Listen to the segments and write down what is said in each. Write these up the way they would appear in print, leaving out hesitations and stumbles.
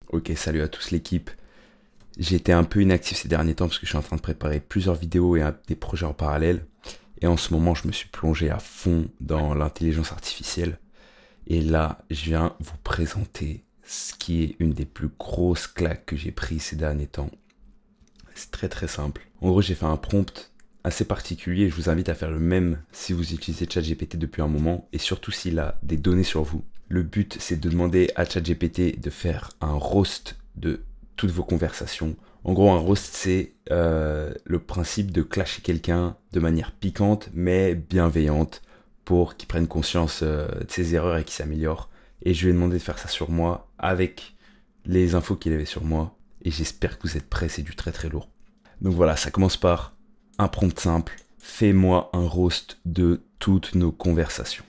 Ok, salut à tous l'équipe. J'ai été un peu inactif ces derniers temps parce que je suis en train de préparer plusieurs vidéos et des projets en parallèle. Et en ce moment, je me suis plongé à fond dans l'intelligence artificielle. Et là, je viens vous présenter ce qui est une des plus grosses claques que j'ai prises ces derniers temps. C'est très très simple. En gros, j'ai fait un prompt assez particulier et je vous invite à faire le même si vous utilisez ChatGPT depuis un moment et surtout s'il a des données sur vous. Le but, c'est de demander à ChatGPT de faire un roast de toutes vos conversations. En gros, un roast, c'est le principe de clasher quelqu'un de manière piquante mais bienveillante pour qu'il prenne conscience de ses erreurs et qu'il s'améliore. Et je lui ai demandé de faire ça sur moi avec les infos qu'il avait sur moi. Et j'espère que vous êtes prêts, c'est du très très lourd. Donc voilà, ça commence par un prompt simple. Fais-moi un roast de toutes nos conversations.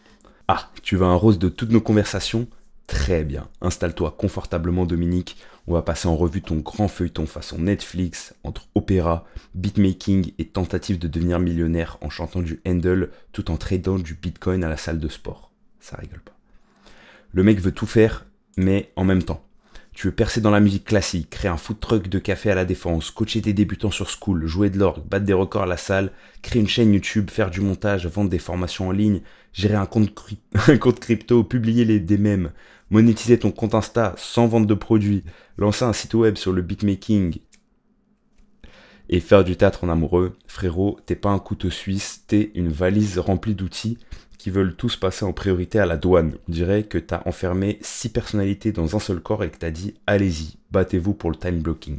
Ah, tu veux un roast de toutes nos conversations? Très bien. Installe-toi confortablement, Dominique. On va passer en revue ton grand feuilleton façon Netflix, entre opéra, beatmaking et tentative de devenir millionnaire en chantant du Handel tout en tradant du Bitcoin à la salle de sport. Ça rigole pas. Le mec veut tout faire, mais en même temps. Tu veux percer dans la musique classique, créer un food truck de café à la Défense, coacher tes débutants sur School, jouer de l'orgue, battre des records à la salle, créer une chaîne YouTube, faire du montage, vendre des formations en ligne, gérer un compte, un compte crypto, publier des mèmes, monétiser ton compte Insta sans vente de produits, lancer un site web sur le beatmaking et faire du théâtre en amoureux. Frérot, t'es pas un couteau suisse, t'es une valise remplie d'outils qui veulent tous passer en priorité à la douane. On dirait que t'as enfermé 6 personnalités dans un seul corps et que t'as dit « Allez-y, battez-vous pour le time blocking ».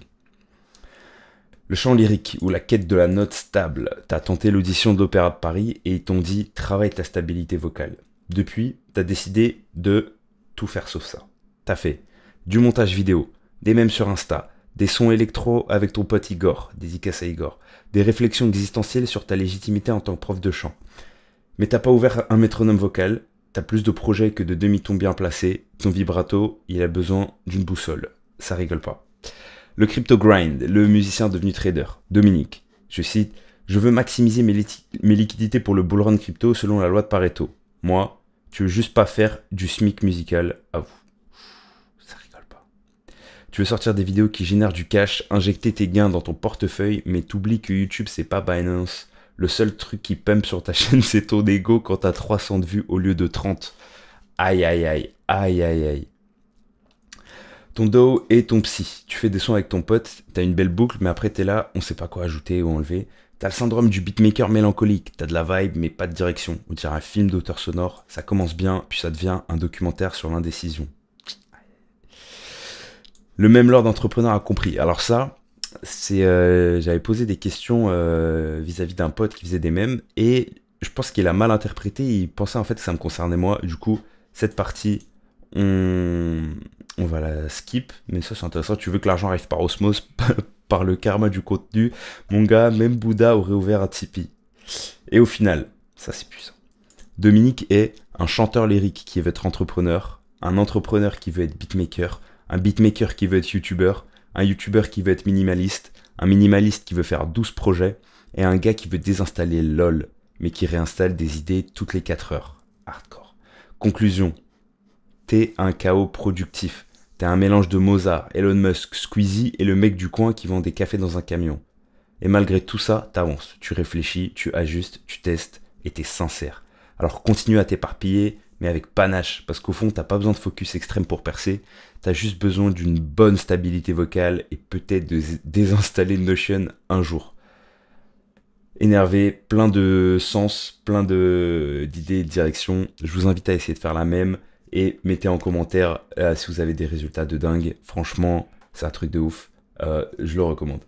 Le chant lyrique ou la quête de la note stable. T'as tenté l'audition de l'Opéra de Paris et ils t'ont dit « Travaille ta stabilité vocale ». Depuis, t'as décidé de tout faire sauf ça. T'as fait du montage vidéo, des mèmes sur Insta, des sons électro avec ton pote Igor, dédicace à Igor, des réflexions existentielles sur ta légitimité en tant que prof de chant. Mais t'as pas ouvert un métronome vocal, t'as plus de projets que de demi-tons bien placés, ton vibrato, il a besoin d'une boussole. Ça rigole pas. Le crypto grind, le musicien devenu trader, Dominique, je cite, je veux maximiser mes liquidités pour le bull run crypto selon la loi de Pareto. Moi, tu veux juste pas faire du SMIC musical à vous. Ça rigole pas. Tu veux sortir des vidéos qui génèrent du cash, injecter tes gains dans ton portefeuille, mais t'oublies que YouTube c'est pas Binance. Le seul truc qui pump sur ta chaîne, c'est ton ego quand t'as 300 de vues au lieu de 30. Aïe, aïe, aïe, aïe, aïe, aïe. Ton dos et ton psy. Tu fais des sons avec ton pote, t'as une belle boucle, mais après t'es là, on sait pas quoi ajouter ou enlever. T'as le syndrome du beatmaker mélancolique. T'as de la vibe, mais pas de direction. On dirait un film d'auteur sonore. Ça commence bien, puis ça devient un documentaire sur l'indécision. Le même lord d'entrepreneur a compris. Alors ça, c'est j'avais posé des questions vis-à-vis d'un pote qui faisait des mèmes et je pense qu'il a mal interprété, il pensait en fait que ça me concernait moi. Du coup, cette partie, on va la skip, mais ça c'est intéressant. Tu veux que l'argent arrive par osmose, par le karma du contenu. Mon gars, même Bouddha aurait ouvert un Tipeee. Et au final, ça c'est puissant. Dominique est un chanteur lyrique qui veut être entrepreneur, un entrepreneur qui veut être beatmaker, un beatmaker qui veut être youtubeur, un youtubeur qui veut être minimaliste, un minimaliste qui veut faire 12 projets, et un gars qui veut désinstaller LOL, mais qui réinstalle des idées toutes les 4 heures. Hardcore. Conclusion. T'es un chaos productif. T'es un mélange de Mozart, Elon Musk, Squeezie et le mec du coin qui vend des cafés dans un camion. Et malgré tout ça, t'avances. Tu réfléchis, tu ajustes, tu testes, et t'es sincère. Alors continue à t'éparpiller, mais avec panache, parce qu'au fond, t'as pas besoin de focus extrême pour percer, t'as juste besoin d'une bonne stabilité vocale et peut-être de désinstaller Notion un jour. Énervé, plein de sens, plein d'idées, de directions, je vous invite à essayer de faire la même et mettez en commentaire si vous avez des résultats de dingue. Franchement, c'est un truc de ouf, je le recommande.